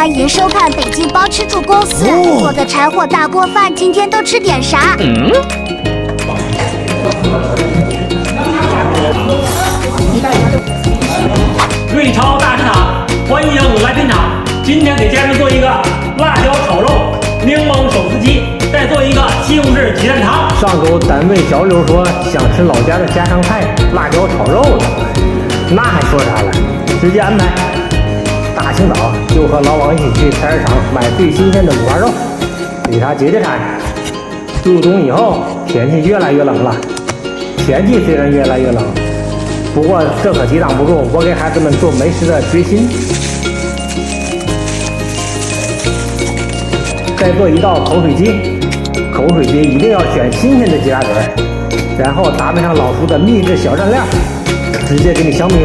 欢迎收看北京包吃兔公司。做个柴火大锅饭，今天都吃点啥？瑞超大食堂，欢迎来品尝。今天给家人做一个辣椒炒肉、柠檬手撕鸡，再做一个西红柿鸡蛋汤。上周单位小刘说想吃老家的家常菜辣椒炒肉了，那还说啥了？直接安排。大清早就和老王一起去菜市场买最新鲜的五花肉，给他解解馋。入冬以后，天气越来越冷了。天气虽然越来越冷，不过这可抵挡不住我给孩子们做美食的决心。再做一道口水鸡，口水鸡一定要选新鲜的鸡鸭腿，然后搭配上老叔的秘制小蘸料，直接给你香米。